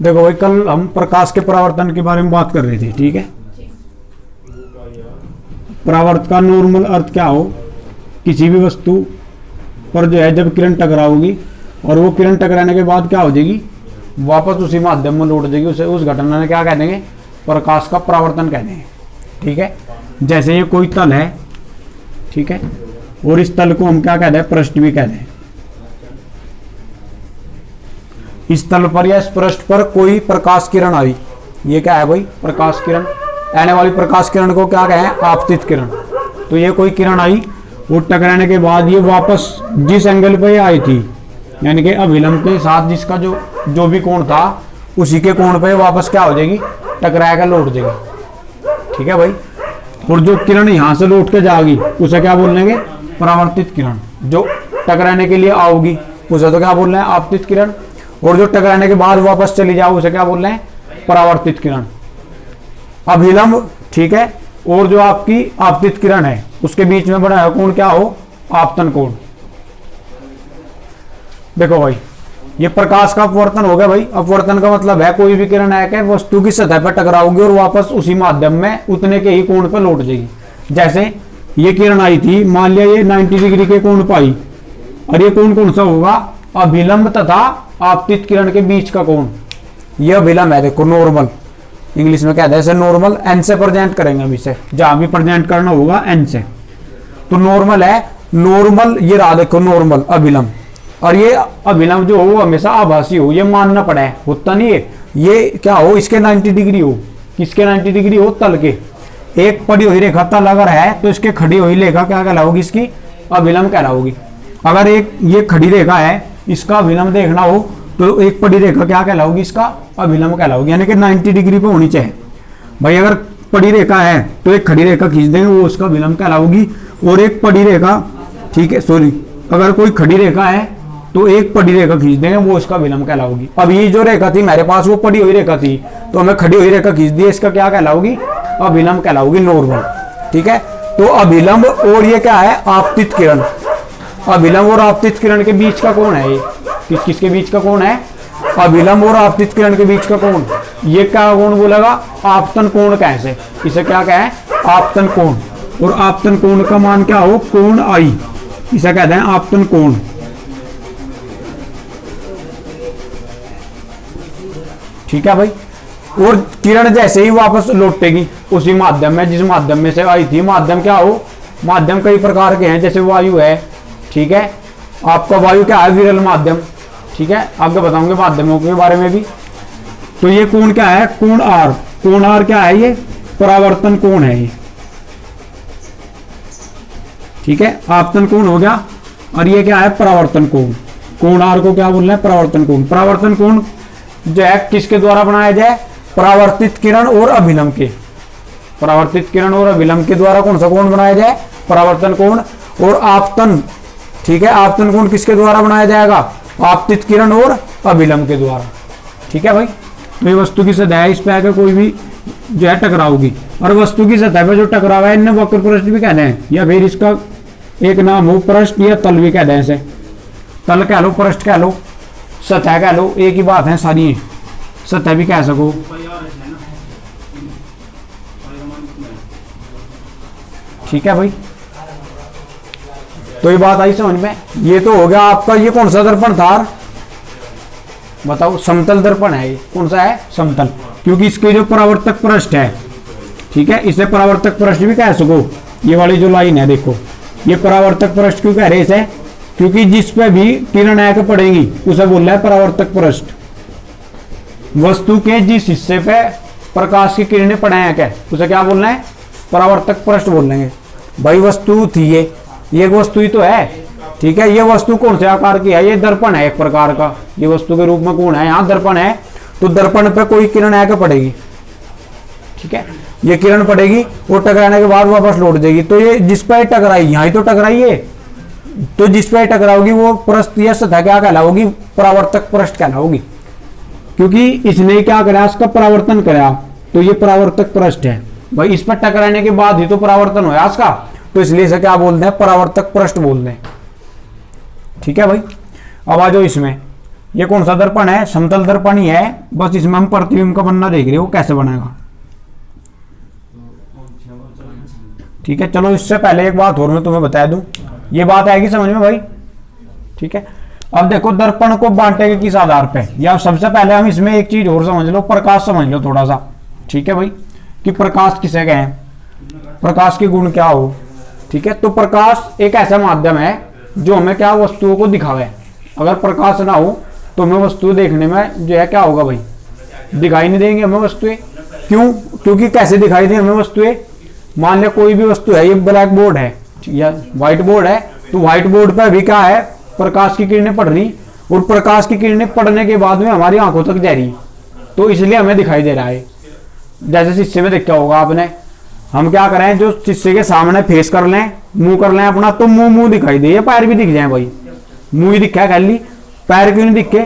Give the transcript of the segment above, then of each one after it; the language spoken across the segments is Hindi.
देखो भाई, कल हम प्रकाश के परावर्तन के बारे में बात कर रहे थे, ठीक है। परावर्तन का नॉर्मल अर्थ क्या हो, किसी भी वस्तु पर जो है जब किरण टकराओगी और वो किरण टकराने के बाद क्या हो जाएगी, वापस उसी माध्यम में लौट जाएगी, उसे उस घटना ने क्या कह देंगे, प्रकाश का परावर्तन कह देंगे, ठीक है। जैसे ये कोई तल है, ठीक है, और इस तल को हम क्या कहते हैं, पृष्ठ भी कहते हैं। इस तल पर या इस पृष्ठ पर कोई प्रकाश किरण आई, ये क्या है भाई, प्रकाश किरण। आने वाली प्रकाश किरण को क्या कहें, आपतित किरण। तो ये कोई किरण आई, वो टकराने के बाद ये वापस जिस एंगल पे आई थी, यानी कि अभिलंब के साथ जिसका जो भी कोण था, उसी के कोण पे वापस क्या हो जाएगी, टकरा कर लौट जाएगी, ठीक है भाई। और जो किरण यहाँ से लौट के जाएगी उसे क्या बोल लेंगे, परावर्तित किरण। जो टकराने के लिए आओगी उसे तो क्या बोल रहे हैं, आपतित किरण। और जो टकराने के बाद वापस चली जाओ उसे क्या बोल रहे हैं, परावर्तित किरण। अभिलंब, ठीक है, और जो आपकी आपतित किरण है उसके बीच में बना है कोण क्या हो, आपतन कोण। देखो भाई, ये प्रकाश का अपवर्तन हो गया भाई। अपवर्तन का मतलब है कोई भी किरण आकर वस्तु की सतह पर टकराओगी और वापस उसी माध्यम में उतने के ही कोण पर लौट जाएगी। जैसे ये किरण आई थी, मान लिया ये 90 डिग्री के कोण पर आई, और ये कोण कौन सा होगा, अभिलंब तथा आपतित किरण के बीच का कोण। यह अभिलंब है, देखो नॉर्मल, इंग्लिश में कहते हैं इसे नॉर्मल। एन से प्रेजेंट करेंगे हम इसे, जहां भी प्रेजेंट करना होगा एन से। तो नॉर्मल है, नॉर्मल ये रहा, देखो नॉर्मल अभिलंब। और ये अभिलंब जो हो वो हमेशा आभासी हो, ये मानना पड़ा है, होता नहीं है। ये क्या हो, इसके 90 डिग्री हो, किसके 90 डिग्री हो, तल के। एक पड़ी हुई रेखा तल अगर है तो इसके खड़ी हुई रेखा क्या कहलाओगी, इसकी अभिलंब कहलाओगी। अगर एक ये खड़ी रेखा है, इसका अभिलंब देखना हो तो एक पड़ी रेखा क्या कहलाओगी, इसका अभिलंब कहलाओगी, यानी कि 90 डिग्री पे होनी चाहिए भाई। अगर पड़ी रेखा है तो एक खड़ी रेखा खींच देंगे, वो उसका अभिलंब कहलाओगी। और एक पड़ी रेखा, ठीक है, सॉरी, अगर कोई खड़ी रेखा है तो एक पड़ी रेखा खींच देंगे, वो इसका अभिलंब कहलाओगी। अब ये जो रेखा थी मेरे पास वो पड़ी हुई रेखा थी, तो हमें खड़ी हुई रेखा खींच दी, इसका क्या कहलाओगी, अभिलंब कहलाओगी, नॉर्मल, ठीक है। तो अभिलंब और ये क्या है, आपतित किरण। अभिलंब और आपतित किरण के बीच का कोण है, ये किसके बीच का कोण है, अभिलंब और आपतित किरण के बीच का कोण। ये क्या कोण बोलेगा, आपतन कोण। कैसे, इसे क्या कहे, आपतन कोण। और आपतन कोण का मान क्या हो, कोण आई, इसे कहते हैं आपतन कोण, ठीक है भाई। और किरण जैसे ही वापस लौटेगी उसी माध्यम में जिस माध्यम में से आई थी। माध्यम क्या हो, माध्यम कई प्रकार के हैं, जैसे वायु है, ठीक है। आपका वायु क्या है, विरल माध्यम, ठीक है, आगे बताऊंगे माध्यमों के बारे में भी। तो ये कोण क्या है, कोण आर। कोण आर क्या है, ये परावर्तन कोण है ये, ठीक है। आपतन कोण हो गया, और ये क्या है, परावर्तन कोण। कोण आर को क्या बोल रहे हैं, परावर्तन कोण। परावर्तन कोण जो है किसके द्वारा बनाया जाए, परावर्तित किरण और अभिलंब के। परावर्तित किरण और अभिलंब के द्वारा कौन सा कोण बनाया जाए, परावर्तन कोण। और आपतन, ठीक है, आपतन कोण किसके द्वारा बनाया जाएगा, आपतित किरण और अभिलंब के द्वारा, ठीक है भाई। तो ये वस्तु की सतह है, इस पे आकर कोई भी जो है टकराओगी, और वस्तु की सतह पे जो टकरावा है इन्हें वक्र पृष्ठ भी कहते हैं, या फिर इसका एक नाम हो पृष्ठ या तल भी कहते हैं। इसे तल कह लो, पृष्ठ कह लो, सतह कह लो, एक ही बात है सारी, सतह भी कह सको, ठीक है भाई। तो ये बात आई समझ में। ये तो हो गया आपका, ये कौन सा दर्पण था बताओ, समतल दर्पण है। ये कौन सा है, समतल, क्योंकि इसके जो परावर्तक पृष्ठ है, ठीक है, इसे परावर्तक पृष्ठ भी कह सको। ये वाली जो लाइन है देखो, ये परावर्तक पृष्ठ क्यों कह रहे इसे, क्योंकि जिस पे भी किरण आकर पड़ेगी उसे बोल रहा है परावर्तक पृष्ठ। वस्तु के जिस हिस्से पे प्रकाश की किरणें पड़े हैं क्या, उसे क्या बोलना है, परावर्तक पृष्ठ बोल लेंगे भाई। वस्तु थी ये वस्तु ही तो है, ठीक है। ये वस्तु कौन से आकार की है, ये दर्पण है एक प्रकार का, ये वस्तु के रूप में कौन है, यहाँ दर्पण है। तो दर्पण पे कोई किरण आकर पड़ेगी, ठीक है, ये किरण पड़ेगी और टकराने के बाद वापस लौट जाएगी। तो ये जिस पर टकराई, यहाँ ही तो टकराई है, तो जिस पर टकराओगी वो पृष्ठ या सतह क्या कहलाओगी, परावर्तक पृष्ठ कहलाओगी, क्योंकि इसने क्या करा, इसका परावर्तन करा, तो ये परावर्तक पृष्ठ है भाई। इस पर टकराने के बाद ही तो परावर्तन होया इसका, तो इसलिए इसे क्या बोलते हैं, परावर्तक पृष्ठ बोलते हैं, ठीक है भाई। अब आ जाओ इसमें, ये कौन सा दर्पण है, समतल दर्पण ही है, बस इसमें हम प्रतिबिंब का बनना देख रहे हो कैसे बनेगा। ठीक है, चलो इससे पहले एक बात और मैं तुम्हें बता दूं, ये बात आएगी समझ में भाई। ठीक है, अब देखो दर्पण को बांटेंगे किस आधार पे, या सबसे पहले हम इसमें एक चीज और समझ लो, प्रकाश समझ लो थोड़ा सा। ठीक है भाई, कि प्रकाश किसे कहें, प्रकाश के गुण क्या हो। ठीक है, तो प्रकाश एक ऐसा माध्यम है जो हमें क्या वस्तुओं को दिखावे। अगर प्रकाश ना हो तो हमें वस्तु देखने में जो है क्या होगा भाई, दिखाई नहीं देंगे हमें वस्तुएं। क्यों, क्योंकि कैसे दिखाई दे हमें वस्तुएं, मान लिया कोई भी वस्तु है, ये ब्लैक बोर्ड है या व्हाइट बोर्ड है, तो व्हाइट बोर्ड पर भी क्या है, प्रकाश की किरणें पड़ रही, और प्रकाश की किरणें पड़ने के बाद में हमारी आंखों तक जा रही, तो इसलिए हमें दिखाई दे रहा है। जैसे शीशे में देखा होगा आपने, हम क्या करें, जो शीशे के सामने फेस कर लें, मुंह कर लें अपना, तो मुंह दिखाई दे, या पैर भी दिख जाए भाई, मुंह ही दिखा खाली, पैर क्यों नहीं दिखे,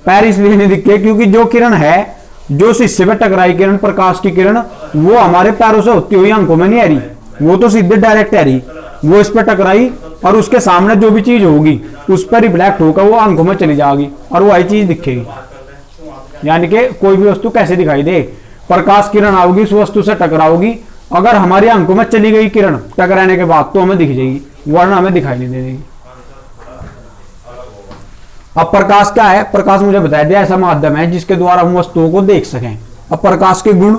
पैर इसलिए नहीं दिखे क्योंकि जो किरण है, जो शीशे पे टकराई किरण, प्रकाश की किरण, वो हमारे पैरों से होती हुई आंखों में नहीं आ रही, वो तो सीधे डायरेक्ट आ रही, वो इस पर टकराई और उसके सामने जो भी चीज होगी उस पर रिफ्लेक्ट होकर वो आंखों में चली जाएगी और वही चीज दिखेगी। यानी कि कोई भी वस्तु कैसे दिखाई दे, प्रकाश किरण आओगी उस वस्तु से टकराओगी, अगर हमारी आंखों में चली गई किरण टकराने के बाद तो हमें दिख जाएगी, वरना हमें दिखाई नहीं देगी। अब प्रकाश क्या है, प्रकाश मुझे बताया दिया ऐसा माध्यम है जिसके द्वारा हम वस्तुओं को देख सकें। अब प्रकाश के गुण,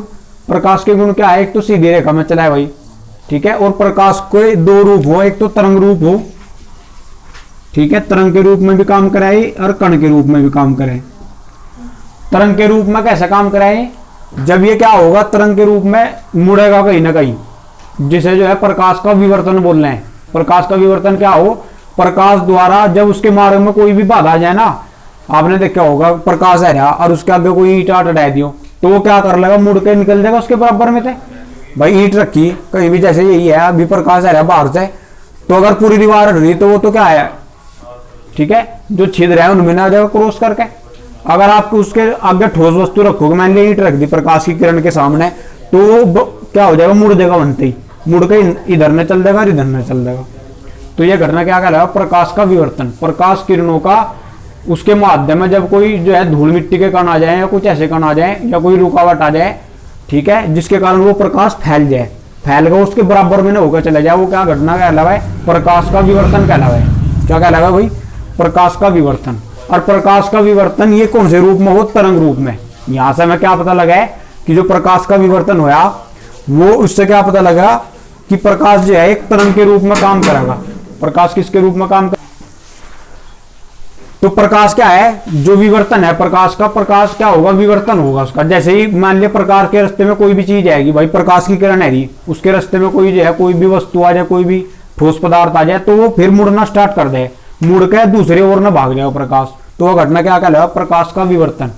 प्रकाश के गुण क्या है, एक तो सीधी रेखा में चला है भाई। ठीक है, और प्रकाश के दो रूप हो, एक तो तरंग रूप हो, ठीक है, तरंग के रूप में भी काम कराए और कण के रूप में भी काम करे। तरंग के रूप में कैसे काम कराए, जब ये क्या होगा, तरंग के रूप में मुड़ेगा कहीं ना कहीं, जिसे जो है प्रकाश का विवर्तन बोल रहे हैं। प्रकाश का विवर्तन क्या हो, प्रकाश द्वारा जब उसके मार्ग में कोई भी बाधा आ जाए ना, आपने देखा होगा प्रकाश है रहा और उसके आगे कोई ईंट आट हटा दियो, तो वो क्या कर लेगा, मुड़ के निकल जाएगा उसके बराबर में थे। भाई ईंट रखी कहीं भी, जैसे यही है अभी प्रकाश आ रहा है बाहर से, तो अगर पूरी दीवार हट रही तो वो तो क्या है, ठीक है, जो छिद्र है उनमें ना जाएगा क्रॉस करके। अगर आप उसके आगे ठोस वस्तु रखोगे, मान लीजिए ईंट रख दी प्रकाश की किरण के सामने, तो वो क्या हो जाएगा, मुड़ देगा, बनते ही मुड़ के इधर न चल देगा, इधर न चल देगा। तो यह घटना क्या कहलाएगा, प्रकाश का विवर्तन। प्रकाश किरणों का उसके माध्यम में जब कोई जो है धूल मिट्टी के कण आ जाए या कुछ ऐसे कण आ जाए या कोई रुकावट आ जाए, ठीक है, जिसके कारण वो प्रकाश फैल जाए, फैल गया उसके बराबर में न होकर चले जाए, वो क्या घटना कहलावा है, प्रकाश का विवर्तन कहलावा है। क्या कहलावा भाई, प्रकाश का विवर्तन। और प्रकाश का विवर्तन ये कौन से रूप में हो, तरंग रूप में। यहां से हमें क्या पता लगा है कि जो प्रकाश का विवर्तन होया, वो उससे क्या पता लगा कि प्रकाश जो है एक तरंग के रूप में काम करेगा। प्रकाश किसके रूप में काम कर, तो प्रकाश क्या है, जो विवर्तन है प्रकाश का, प्रकाश क्या होगा, विवर्तन होगा उसका। जैसे ही मान लिया प्रकाश के रास्ते में कोई भी चीज आएगी, भाई प्रकाश की किरण है रही, उसके रास्ते में कोई जो है कोई भी वस्तु आ जाए, कोई भी ठोस पदार्थ आ जाए, तो वो फिर मुड़ना स्टार्ट कर दे, मुड़ के दूसरे ओर न भाग जाए प्रकाश, तो वह घटना क्या कहलाएगा, प्रकाश का विवर्तन।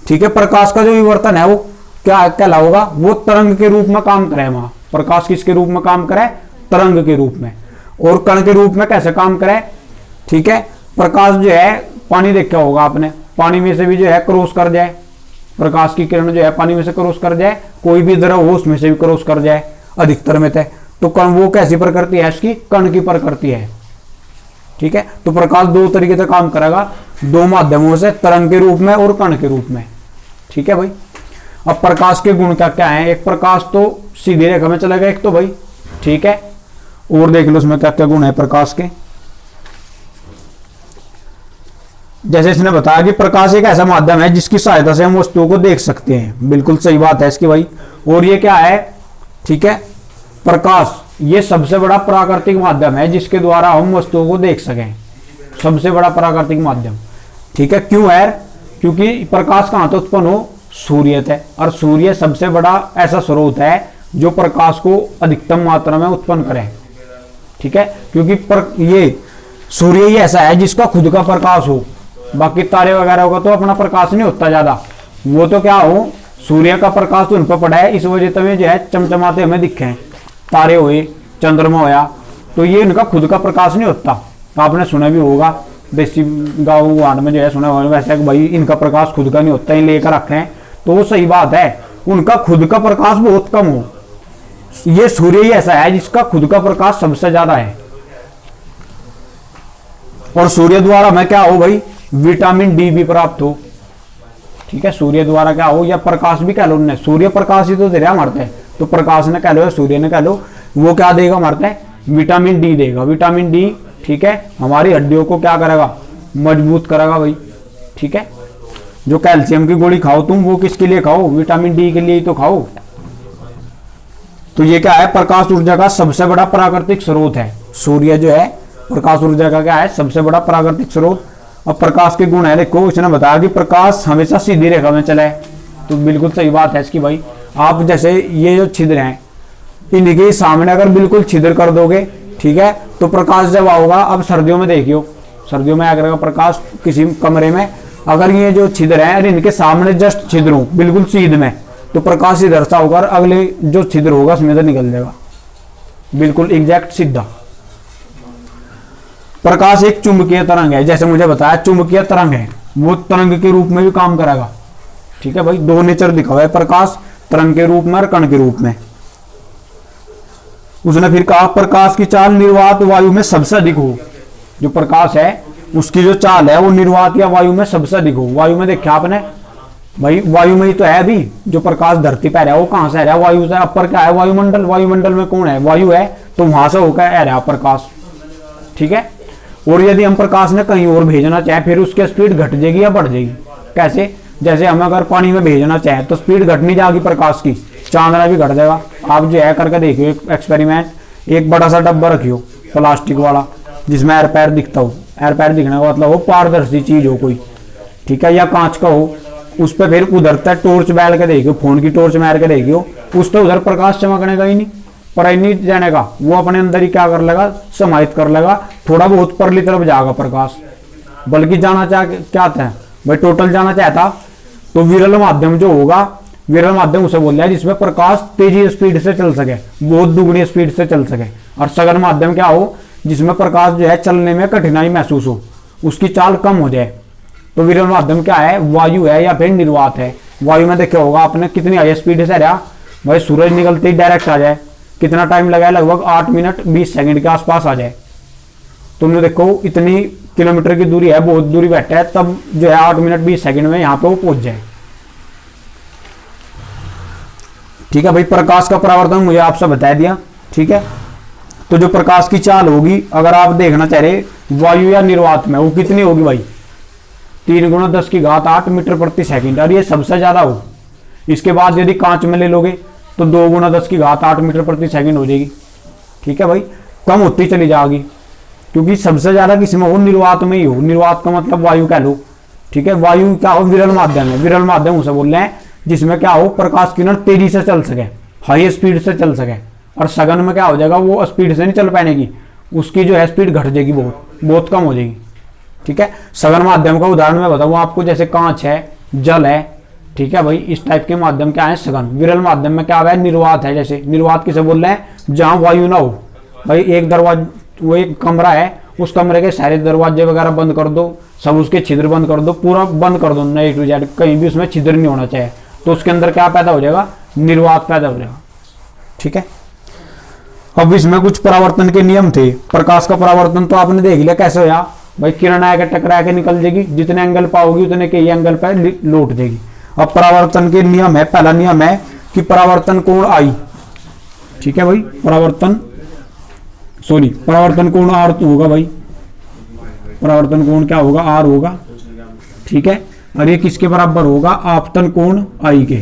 ठीक है, प्रकाश का जो विवर्तन है वो क्या कहलाएगा, वो तरंग के रूप में काम करे। वहां प्रकाश किसके रूप में काम करे, तरंग के रूप में। और कण के रूप में कैसे काम करे, ठीक है, प्रकाश जो है पानी देखा होगा आपने, पानी में से भी जो है क्रॉस कर जाए, प्रकाश की किरण जो है पानी में से क्रॉस कर जाए, कोई भी द्रव हो उसमें से भी क्रॉस कर जाए अधिकतर में थे, तो कण वो कैसी प्रकृति है इसकी, कण की प्रकृति है। ठीक है, तो प्रकाश दो तरीके से काम करेगा, दो माध्यमों से, तरंग के रूप में और कण के रूप में। ठीक है भाई, अब प्रकाश के गुण क्या क्या है, एक प्रकाश तो सीधी रेखा में चलेगा एक तो भाई, ठीक है, और देख लो उसमें क्या क्या गुण है प्रकाश के। जैसे इसने बताया कि प्रकाश एक ऐसा माध्यम है जिसकी सहायता से हम वस्तुओं को देख सकते हैं, बिल्कुल सही बात है इसकी भाई। और ये क्या है, ठीक है, प्रकाश ये सबसे बड़ा प्राकृतिक माध्यम है जिसके द्वारा हम वस्तुओं को देख सकें, सबसे बड़ा प्राकृतिक माध्यम। ठीक है, क्यों है, क्योंकि प्रकाश कहां तो उत्पन्न हो, सूर्य से, और सूर्य सबसे बड़ा ऐसा स्रोत है जो प्रकाश को अधिकतम मात्रा में उत्पन्न करे। ठीक है, क्योंकि ये सूर्य ही ऐसा है जिसका खुद का प्रकाश हो, बाकी तारे वगैरह होगा तो अपना प्रकाश नहीं होता ज्यादा, वो तो क्या हो, सूर्य का प्रकाश तो उन पर पड़ा है, इस वजह से जो है चमचमाते हमें दिखे हैं, तारे हुए, चंद्रमा होया, तो ये इनका खुद का प्रकाश नहीं होता। आपने सुना भी होगा देसी गाँव वार्ड में जो है सुना होगा वैसे कि भाई इनका प्रकाश खुद का नहीं होता, इन लेकर रखे हैं, तो वो सही बात है, उनका खुद का प्रकाश बहुत कम हो। ये सूर्य ही ऐसा है जिसका खुद का प्रकाश सबसे ज्यादा है, और सूर्य द्वारा में क्या हो भाई, विटामिन डी भी प्राप्त हो। ठीक है, सूर्य द्वारा क्या हो, या प्रकाश भी कह लो, उन्हें सूर्य प्रकाश ही तो दे रहा मरता है, तो प्रकाश ने कह लो या सूर्य ने कह लो, वो क्या देगा मरता है, विटामिन डी देगा। विटामिन डी, ठीक है, हमारी हड्डियों को क्या करेगा, मजबूत करेगा भाई। ठीक है, जो कैल्शियम की गोली खाओ तुम, वो किसके लिए खाओ, विटामिन डी के लिए ही तो खाओ। तो ये क्या है, प्रकाश ऊर्जा का सबसे बड़ा प्राकृतिक स्रोत है। सूर्य जो है प्रकाश ऊर्जा का क्या है, सबसे बड़ा प्राकृतिक स्रोत। अब प्रकाश के गुण है, देखो इसने बताया कि प्रकाश हमेशा सीधी रेखा में चला है, तो बिल्कुल सही बात है इसकी भाई। आप जैसे ये जो छिद्र हैं, इनके सामने अगर बिल्कुल छिद्र कर दोगे, ठीक है, तो प्रकाश जब आओगा, अब सर्दियों में देखियो, सर्दियों में आकर प्रकाश किसी कमरे में, अगर ये जो छिद्र है और इनके सामने जस्ट छिद्र हो बिल्कुल सीध में, तो प्रकाश इधर से होकर अगले जो छिद्र होगा उसमें से निकल जाएगा, बिल्कुल एग्जैक्ट सीधा। प्रकाश एक चुंबकीय तरंग है, जैसे मुझे बताया चुंबकीय तरंग है, वो तरंग के रूप में भी काम करेगा। ठीक है भाई, दो नेचर दिखा हुआ है प्रकाश, तरंग के रूप में और कण के रूप में। उसने फिर कहा प्रकाश की चाल निर्वात वायु में सबसे अधिक हो। जो प्रकाश है उसकी जो चाल है वो निर्वात या वायु में सबसे अधिक हो। वायु में देखा आपने भाई, वायु में ही तो है अभी जो प्रकाश धरती पर है, वो कहां से आ रहा है, वायु से। अपर क्या है, वायुमंडल, वायुमंडल में कौन है, वायु है, तो वहां से होकर आ रहा प्रकाश। ठीक है, और यदि हम प्रकाश ने कहीं और भेजना चाहे, फिर उसकी स्पीड घट जाएगी या बढ़ जाएगी, कैसे, जैसे हम अगर पानी में भेजना चाहे तो स्पीड घट नहीं जाएगी प्रकाश की, चांदना भी घट जाएगा। आप जो है करके देखियो एक एक्सपेरिमेंट, एक बड़ा सा डब्बा रखियो प्लास्टिक वाला, जिसमें एयर पैर दिखता हो, एयर पैर दिखने का मतलब वो पारदर्शी चीज हो कोई, ठीक है, या कांच का हो, उस पर फिर उधर तक टॉर्च बैल के देखियो, फोन की टॉर्च मार के देखियो, उस पर उधर प्रकाश चमकने का ही नहीं, पर नहीं जाने का, वो अपने अंदर ही क्या कर लेगा, समाहित कर लेगा, थोड़ा बहुत परली तरफ जाएगा प्रकाश। बल्कि जाना चाहता है भाई, टोटल जाना चाहता तो विरल माध्यम जो होगा, विरल माध्यम उसे बोल रहा है जिसमें प्रकाश तेजी स्पीड से चल सके, बहुत दुगनी स्पीड से चल सके। और सघन माध्यम क्या हो, जिसमें प्रकाश जो है चलने में कठिनाई महसूस हो, उसकी चाल कम हो जाए। तो विरल माध्यम क्या है, वायु है या फिर निर्वात है। वायु में देखा होगा आपने कितनी हाई स्पीड से रहा भाई, सूरज निकलते ही डायरेक्ट आ जाए, कितना टाइम लगा है, लगभग 8 मिनट 20 सेकंड के आसपास आ जाए। तुमने देखो इतनी किलोमीटर की दूरी है, बहुत दूरी बैठा है, तब जो है 8 मिनट 20 सेकंड में यहाँ पे वो पहुंच जाए। ठीक है भाई, प्रकाश का परावर्तन मुझे आपसे बता दिया। ठीक है, तो जो प्रकाश की चाल होगी, अगर आप देखना चाह रहे वायु या निर्वात में, वो कितनी होगी भाई, 3 × 10⁸ मीटर प्रति सेकंड, और ये सबसे ज्यादा हो। इसके बाद यदि कांच में ले लोगे तो 2 × 10⁸ मीटर प्रति सेकंड हो जाएगी। ठीक है भाई, कम होती चली जाएगी, क्योंकि सबसे ज्यादा किसमें हो, निर्वात में ही हो। निर्वात का मतलब वायु कह लो। ठीक है, वायु क्या हो, विरल माध्यम है। विरल माध्यम उसे बोल रहे हैं जिसमें क्या हो, प्रकाश किरण तेजी से चल सके, हाई स्पीड से चल सके। और सघन में क्या हो जाएगा, वो स्पीड से नहीं चल पाएगी, उसकी जो है स्पीड घट जाएगी, बहुत कम हो जाएगी। ठीक है, सघन माध्यम का उदाहरण मैं बताऊं आपको, जैसे कांच है, जल है। ठीक है भाई, इस टाइप के माध्यम क्या है, सघन। विरल माध्यम में क्या है, निर्वात है। जैसे निर्वात किसे बोल रहे हैं, जहां वायु ना हो भाई, एक दरवाजा, वो एक कमरा है, उस कमरे के सारे दरवाजे वगैरह बंद कर दो, सब उसके छिद्र बंद कर दो, पूरा बंद कर दो, A to Z, कहीं भी उसमें छिद्र नहीं होना चाहिए, तो उसके अंदर क्या पैदा हो जाएगा, निर्वात पैदा हो जाएगा। ठीक है, अब इसमें कुछ परावर्तन के नियम थे। प्रकाश का परावर्तन तो आपने देख लिया कैसे होया भाई, किरण आके टकरा के निकल जाएगी, जितने एंगल पाओगी उतने के एंगल पर लौट जाएगी। अब परावर्तन के नियम है, पहला नियम है कि परावर्तन कोण आई। ठीक है भाई, परावर्तन कोण आर तो होगा भाई, परावर्तन कोण क्या होगा, आर होगा। ठीक है, और ये किसके बराबर होगा, आपतन कोण आई के।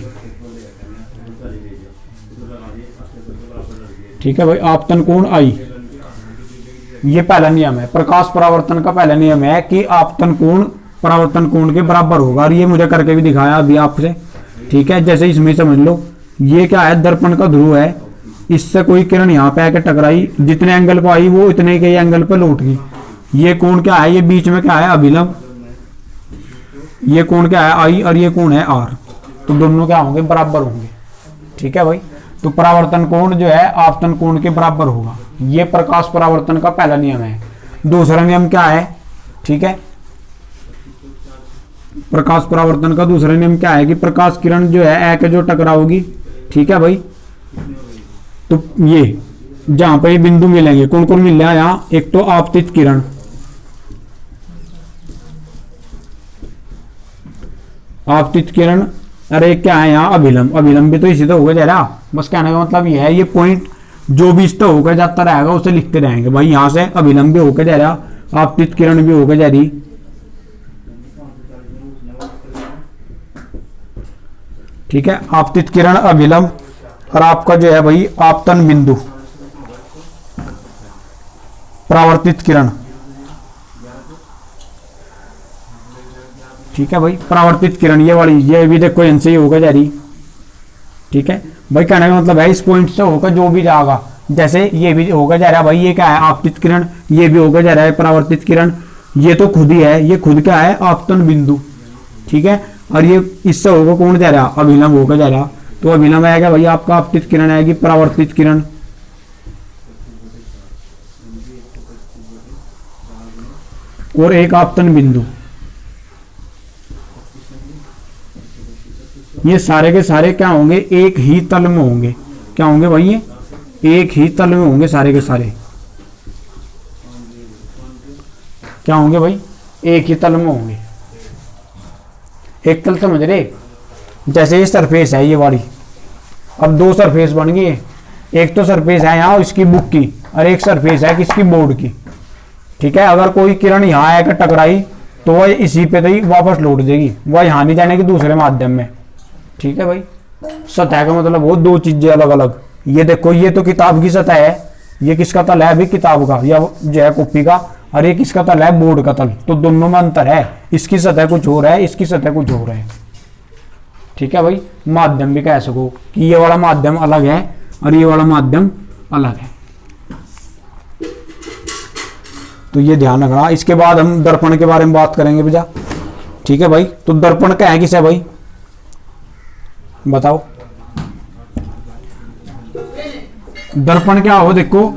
ठीक है भाई, आपतन कोण आई, ये पहला नियम है। प्रकाश परावर्तन का पहला नियम है कि आपतन कोण परावर्तन कोण के बराबर होगा, और ये मुझे करके भी दिखाया अभी आपसे। ठीक है, जैसे इसमें समझ लो, ये क्या है, दर्पण का ध्रुव है, इससे कोई किरण यहाँ पे आके टकराई, जितने एंगल पर आई वो इतने के एंगल पर लौट गई। ये कोण क्या है, ये बीच में क्या है, अभिलंब। ये कोण क्या है, आई, और ये कोण है आर, तो दोनों क्या होंगे, बराबर होंगे। ठीक है भाई, तो परावर्तन कोण जो है आपतन कोण के बराबर होगा। ये प्रकाश परावर्तन का पहला नियम है। दूसरा नियम क्या है, ठीक है, प्रकाश परावर्तन का दूसरा नियम क्या है कि प्रकाश किरण जो है के जो टकराओगी, ठीक है भाई, तो ये जहां पर ये बिंदु मिलेंगे, कौन कौन मिल रहा है यहाँ, एक तो आपतित किरण, आपतित किरण, अरे क्या है यहाँ अभिलंब, अभिलंब भी तो इसी तो होगा जरा, बस कहने का मतलब यह है ये पॉइंट जो भी इस तो होकर जाता रहेगा उसे लिखते रहेंगे भाई। यहाँ से अभिलंब भी होकर जा रहा, आपतित किरण भी होकर जा रही, ठीक है। आपतित किरण, अभिलंब, और आपका जो है भाई आपतन बिंदु, परावर्तित किरण, ठीक है भाई। परावर्तित किरण ये वाली, ये भी देखो इनसे ही होकर जा रही, ठीक है भाई। कहने का मतलब है इस पॉइंट से होकर जो भी जाएगा, जैसे ये भी होकर जा रहा है भाई, ये क्या है आपतित किरण, ये भी होकर जा रहा है परावर्तित किरण, ये तो खुद ही है, ये खुद क्या है आपतन बिंदु, ठीक है। और ये इससे होकर कौन जा रहा, अभिलंब होकर जा रहा, तो अभिलंब आएगा भाई आपका आपतित किरण आएगी, परावर्तित किरण, और एक आपतन बिंदु। ये सारे के सारे क्या होंगे, एक ही तल में होंगे, क्या होंगे भाई, ये एक ही तल में होंगे सारे के सारे, क्या होंगे भाई, एक ही तल में होंगे। एक तल समझ रहे, जैसे ये सरफेस है ये वाली, अब दो सरफेस बन गई है, एक तो सरफेस है यहाँ इसकी बुक की, और एक सरफेस है किसकी, बोर्ड की, ठीक है। अगर कोई किरण यहाँ आकर टकराई तो वह इसी पे ही वापस लौट देगी, वह यहाँ नहीं जाने की दूसरे माध्यम में, ठीक है भाई। सतह का मतलब वो दो चीजें अलग अलग। ये देखो ये तो किताब की सतह है, ये किसका तल है अभी, किताब का या जो है कॉपी का, और ये किसका तल है, बोर्ड का तल, तो दोनों में अंतर है, इसकी सतह कुछ हो रहा है, इसकी सतह कुछ हो रहा है, ठीक है भाई। माध्यम भी कह सको कि ये वाला माध्यम अलग है और ये वाला माध्यम अलग है, तो ये ध्यान रखना। इसके बाद हम दर्पण के बारे में बात करेंगे भैया, ठीक है भाई। तो दर्पण क्या है, किसे है भाई बताओ, दर्पण क्या हो, देखो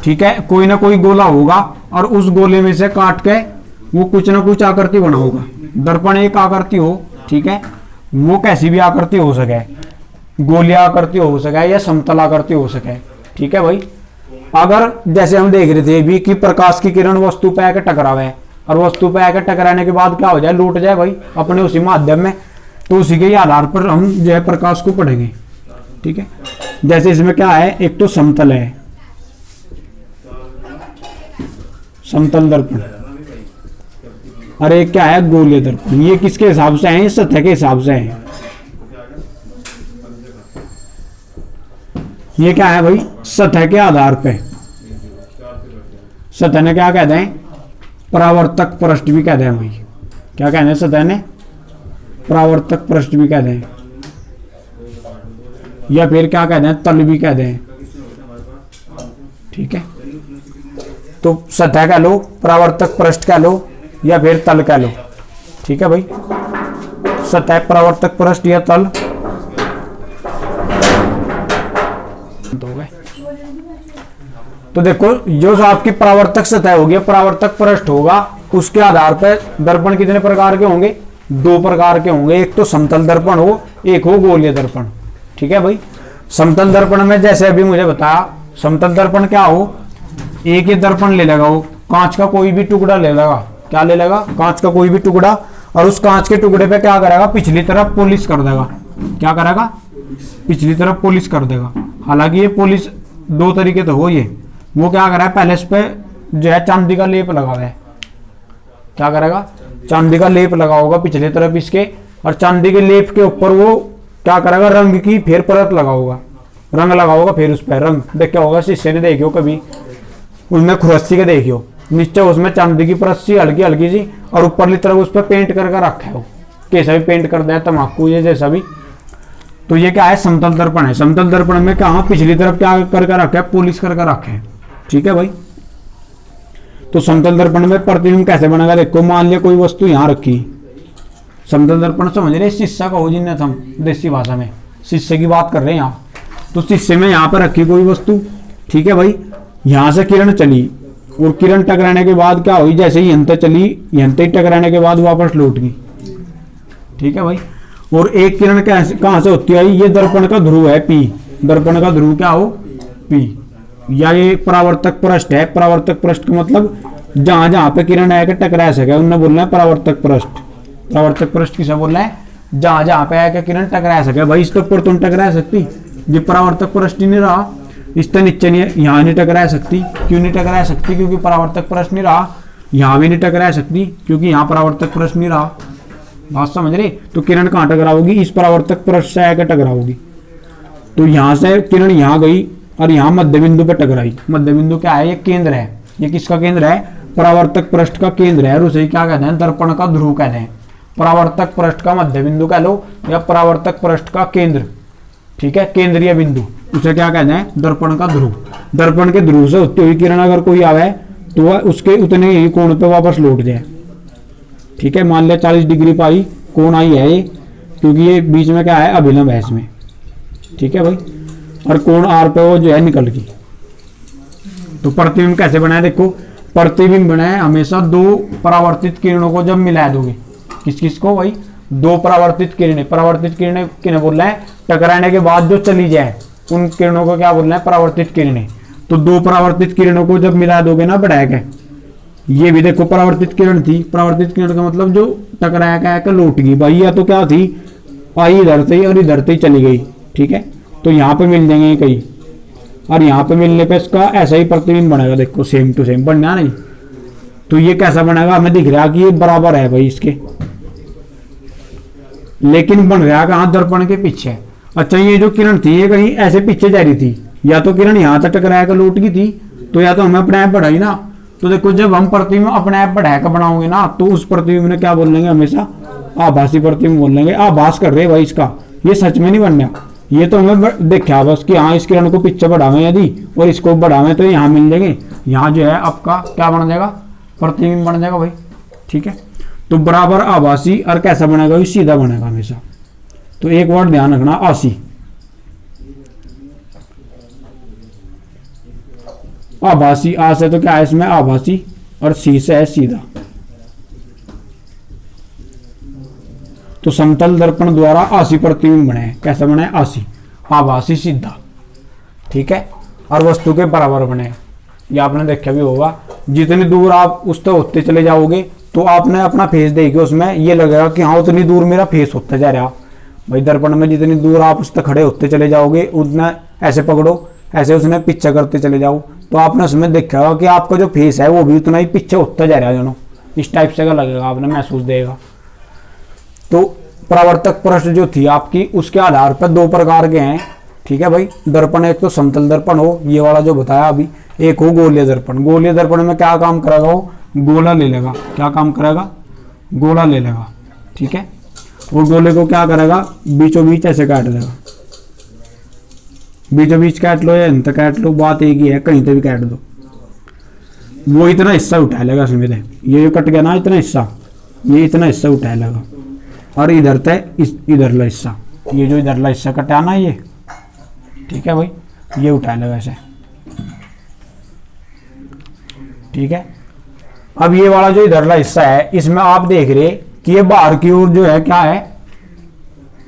ठीक है, कोई ना कोई गोला होगा और उस गोले में से काट के वो कुछ ना कुछ आकृति बना होगा। दर्पण एक आकृति हो, ठीक है, वो कैसी भी आकृति हो सके, गोलिया आकृति हो सके या समतल आकृति हो सके, ठीक है भाई। अगर जैसे हम देख रहे थे भी कि प्रकाश की किरण वस्तु पे आकर टकरावे, और वस्तु पे आकर टकराने के बाद क्या हो जाए, लूट जाए भाई अपने उसी माध्यम में, तो उसी के आधार पर हम जो है प्रकाश को पढ़ेंगे, ठीक है। जैसे इसमें क्या है, एक तो समतल है, समतल दर्पण, और एक क्या है गोलीय दर्पण। ये किसके हिसाब से है, सतह के हिसाब से है। ये क्या है भाई, सतह के आधार पे, सतह ने क्या कहते हैं, परावर्तक पृष्ठ भी कहते हैं भाई, क्या कहते हैं सतह ने, परावर्तक पृष्ठ भी कहते हैं, या फिर क्या कहते हैं, तल भी कहते हैं, ठीक है। तो सतह कह लो, परावर्तक पृष्ठ कह लो, या फिर तल कह लो, ठीक है भाई। सतह, परावर्तक पृष्ठ या तल, तो देखो जो आपकी परावर्तक सतह होगी, परावर्तक पृष्ठ होगा, उसके आधार पर दर्पण कितने प्रकार के होंगे, दो प्रकार के होंगे। एक तो समतल दर्पण हो, एक हो गोलीय दर्पण, ठीक है भाई। समतल दर्पण में जैसे अभी मुझे बताया, समतल दर्पण क्या हो, एक ही दर्पण ले लेगा, वो कांच का कोई भी टुकड़ा ले लेगा, क्या ले लेगा, कांच का कोई भी टुकड़ा, और उस कांच के टुकड़े पे क्या करेगा, पिछली तरफ पॉलिश कर देगा, क्या करेगा, पिछली तरफ पॉलिश कर देगा। हालांकि ये पॉलिश दो तरीके तो हो, ये वो क्या करेगा, पहले इस पे जो है चांदी का लेप लगा हुआ है, क्या करेगा, चांदी का लेप लगा होगा पिछली तरफ इसके, और चांदी के लेप के ऊपर वो क्या करेगा, रंग की फिर परत लगा होगा, रंग लगा होगा, फिर उस पर रंग देखा होगा, शीशे ने देखियो कभी, उसमें खुरस्सी के देखियो, नीचे उसमें चांदी की परत सी हल्की हल्की सी, और ऊपरली तरफ उस पर पेंट करके रखा है, वो कैसा भी पेंट कर दिया, तम्बाकू ये जैसा भी। तो ये क्या है, समतल दर्पण है। समतल दर्पण में क्या, पिछली तरफ क्या करके रखा है, पॉलिश करके रखा है, ठीक है भाई। तो समतल दर्पण में प्रतिबिंब कैसे बनेगा, देखो मान लिया कोई वस्तु यहाँ रखी, समतल दर्पण समझ रहे, शीशा का हो जिन्हें हम देसी भाषा में शीशे की बात कर रहे हैं यहाँ। तो शीशे में यहाँ पर रखी कोई वस्तु, ठीक है भाई, यहाँ से किरण चली, और किरण टकराने के बाद क्या हुई, जैसे ही यंत्र चली, यंत्र ही टकराने के बाद वापस लौट गई, ठीक है भाई। और एक किरण कहाँ से होती है, ये दर्पण का ध्रुव है पी, दर्पण का ध्रुव क्या हो, पी, या ये परावर्तक पृष्ठ है। परावर्तक पृष्ठ का मतलब जहां जहां पे किरण आकर टकरा सके उन्हें बोलना है परावर्तक पृष्ठ, परावर्तक पृष्ठ किसे बोल रहे हैं? जहां जहां पे आके किरण टकरा सके भाई। इस तो ऊपर तो टकरा सकती, ये परावर्तक पृष्ठ ही नहीं रहा, इस तो नीचे नहीं, यहाँ नहीं टकरा सकती। क्यों नहीं टकरा सकती? क्योंकि परावर्तक पृष्ठ नहीं रहा। यहाँ भी नहीं टकरा सकती क्योंकि यहाँ परावर्तक पृष्ठ नहीं रहा। बात समझ रहे? तो किरण कहाँ टकराओगी? इस परावर्तक पृष्ठ से आकर टकराओगी। तो यहाँ से किरण यहाँ गई और यहाँ मध्य बिंदु पे टकराई। मध्य बिंदु क्या है? ये केंद्र है। ये किसका केंद्र है? परावर्तक पृष्ठ का केंद्र है। और उसे क्या कहते हैं? दर्पण का ध्रुव कहते हैं। परावर्तक पृष्ठ का मध्य बिंदु कह लो या परावर्तक पृष्ठ का केंद्र, ठीक है, केंद्रीय बिंदु, उसे क्या कहते हैं? दर्पण का ध्रुव। दर्पण के ध्रुव से होती हुई किरण अगर कोई आवे तो वह उसके उतने ही कोण पे वापस लौट जाए। ठीक है, मान लिया 40 डिग्री पाई कोण आई है ये, क्योंकि ये बीच में क्या है? अभिलंब है इसमें। ठीक है भाई, और कोण आर पे वो जो है निकल गई। तो प्रतिबिंब कैसे बनाए? देखो, प्रतिबिंब बनाए हमेशा दो परावर्तित किरणों को जब मिला दोगे। किस किस को भाई? दो परावर्तित किरणें। परावर्तित किरणें किन्हें बोल रहे हैं? टकराने के बाद जो चली जाए उन किरणों को क्या बोल रहे हैं? परावर्तित किरणें। तो दो परावर्तित किरणों को जब मिला दोगे ना बढ़ा के, ये भी देखो परावर्तित किरण थी। परावर्तित किरण का मतलब जो टकराया के लौट गई भाई, या तो क्या थी? आई इधर से और इधर से चली गई। ठीक है, तो यहाँ पे मिल जाएंगे कहीं, और यहाँ पे मिलने पे इसका ऐसा ही प्रतिबिंब बनेगा। देखो सेम टू सेम बनना नहीं। तो ये कैसा बनेगा? हमें दिख रहा कि ये बराबर है भाई इसके, लेकिन बन रहा कहाँ? दर्पण के पीछे। अच्छा, ये जो किरण थी ये कहीं ऐसे पीछे जा रही थी, या तो किरण यहाँ तक टकराया कर लौट गई थी, तो या तो हमें अपने आप बढ़ाई ना। तो देखो, जब हम प्रतिबिंब अपने आप बढ़ा कर बनाओगे ना, तो उस प्रतिबिंब ने क्या बोल लेंगे? हमेशा आभासी प्रतिबिंब बोल लेंगे। आभास कर रहे भाई इसका, ये सच में नहीं बनना। ये तो हमें देखा बस कि हाँ इस किरण को पीछे बढ़ावे यदि और इसको बढ़ावे तो यहाँ मिल जाएंगे। यहाँ जो है आपका क्या बन जाएगा? प्रतिबिंब बन जाएगा भाई। ठीक है, तो बराबर आभासी। और कैसा बनेगा? सीधा बनेगा हमेशा। तो एक वर्ड ध्यान रखना, आसी। आभासी, आ से तो क्या है इसमें? आभासी, और सी से है सीधा। तो समतल दर्पण द्वारा आसी प्रतिबिंब बने। कैसे बने? आसी, आभासी, सीधा। ठीक है, और वस्तु के बराबर बने। ये आपने देखा भी होगा, जितनी दूर आप उस तक होते चले जाओगे तो आपने अपना फेस देखिए, उसमें ये लगेगा कि हाँ उतनी दूर मेरा फेस होता जा रहा। भाई दर्पण में जितनी दूर आप उस तक खड़े होते चले जाओगे, उतना ऐसे पकड़ो, ऐसे उसने पीछे करते चले जाओ, तो आपने उसमें देखा होगा कि आपका जो फेस है वो भी उतना ही पीछे होता जा रहा है। दोनों इस टाइप से का लगेगा, आपने महसूस देगा। तो परावर्तक पृष्ठ जो थी आपकी, उसके आधार पर दो प्रकार के हैं। ठीक है भाई, दर्पण एक तो समतल दर्पण हो, ये वाला जो बताया अभी, एक हो गोलीय दर्पण। गोलीय दर्पण में क्या काम करेगा? वो गोला ले लेगा। क्या काम करेगा? गोला ले लेगा। ठीक है, वो गोले को क्या करेगा? बीचों बीच ऐसे काट देगा। बीचों बीच काट लो या अंत काट लो, बात एक ही है, कहीं से भी काट दो। वो इतना हिस्सा उठा लेगा इसमें से, ये जो कट गया ना इतना हिस्सा, ये इतना हिस्सा उठा लेगा। और इधर तय इधरला हिस्सा, ये जो इधरला हिस्सा कटा ना ये, ठीक है भाई, ये उठा लेगा ऐसे। ठीक है, अब ये वाला जो इधरला हिस्सा है, इसमें आप देख रहे कि ये बाहर की ओर जो है क्या है?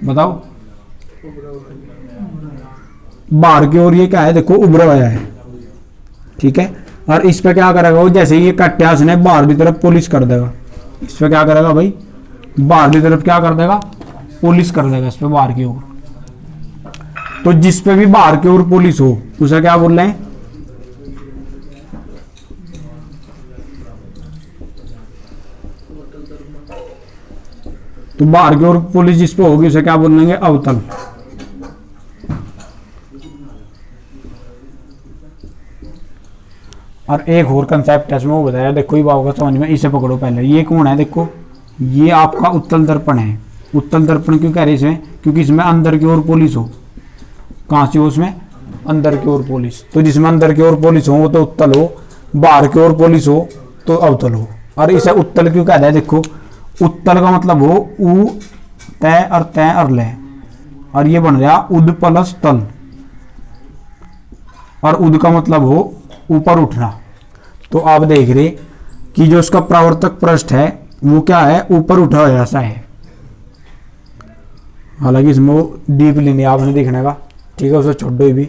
बताओ, बाहर की ओर ये क्या है? देखो उभरा हुआ है। ठीक है, और इस पे क्या करेगा वो? जैसे ये कट्टा उसने बाहर की तरफ पॉलिश कर देगा। इस पे क्या करेगा भाई? बाहर की तरफ क्या कर देगा? पॉलिश कर देगा इस पे बाहर की ओर। तो जिस पे भी बाहर की ओर पॉलिश हो उसे क्या बोल रहे हैं? तो बाहर की ओर पॉलिश जिस पे होगी उसे क्या बोलेंगे? अवतल। और एक और कंसेप्ट है वो बताया, देखो ये बाबू का समझ में, इसे पकड़ो पहले। ये कौन है? देखो ये आपका उत्तल दर्पण है। उत्तल दर्पण क्यों कह रहे इसमें? क्योंकि इसमें अंदर की ओर पॉलिश हो। कहां से हो? उसमें अंदर की ओर पॉलिश। तो जिसमें अंदर की ओर पॉलिश हो वो तो उत्तल हो, बाहर की ओर पॉलिश हो तो अवतल हो। और इसे उत्तल क्यों कहता है? देखो उत्तल का मतलब हो उ तय और तय और लय, और ये बन गया उद प्लस तल। और उद का मतलब हो ऊपर उठना। तो आप देख रहे कि जो उसका परावर्तक पृष्ठ है वो क्या है? ऊपर उठा हुआ ऐसा है। हालांकि इसमें वो डीपली नहीं आपने देखने का, ठीक है, उसे छोड़ो भी।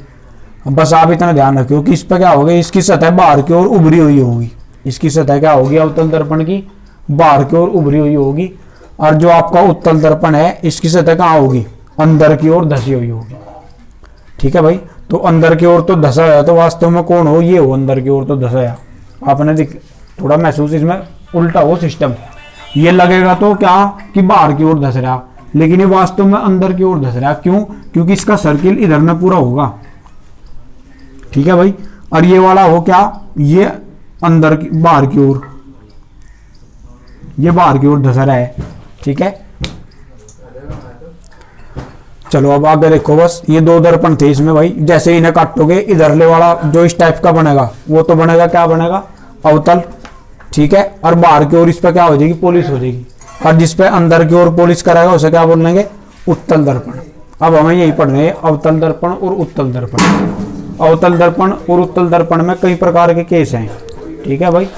बस आप इतना ध्यान रखियो कि इस पर क्या होगा? इसकी सतह बाहर की ओर उभरी हुई होगी। इसकी सतह क्या होगी? अवतल दर्पण की बाहर की ओर उभरी हुई होगी। और जो आपका उत्तल दर्पण है इसकी सतह कहाँ होगी, अंदर की ओर धसी हुई होगी। ठीक है भाई, तो अंदर की ओर तो धसा है, तो वास्तव में कौन हो, ये हो अंदर की ओर तो धसा है। आपने थोड़ा महसूस इसमें उल्टा हो सिस्टम, ये लगेगा तो क्या कि बाहर की ओर धस रहा, लेकिन ये वास्तव में अंदर की ओर धस रहा। क्यों, क्योंकि इसका सर्किल इधर में पूरा होगा। ठीक है भाई, और ये वाला हो क्या, ये अंदर की बाहर की ओर, ये बाहर की ओर धस रहा है। ठीक है, चलो अब आगे देखो। बस ये दो दर्पण थे इसमें भाई, जैसे इन्हें काटोगे इधरले वाला जो इस टाइप का बनेगा वो तो बनेगा, क्या बनेगा, अवतल। ठीक है, और बाहर की ओर इस पर क्या हो जाएगी, पॉलिश हो जाएगी, और जिस पे अंदर की ओर पॉलिश कराएगा उसे क्या बोल लेंगे, उत्तल दर्पण। अब हमें यही पढ़ रहे हैं, अवतल दर्पण और उत्तल दर्पण। अवतल दर्पण और उत्तल दर्पण में कई प्रकार के केस हैं। ठीक है भाई,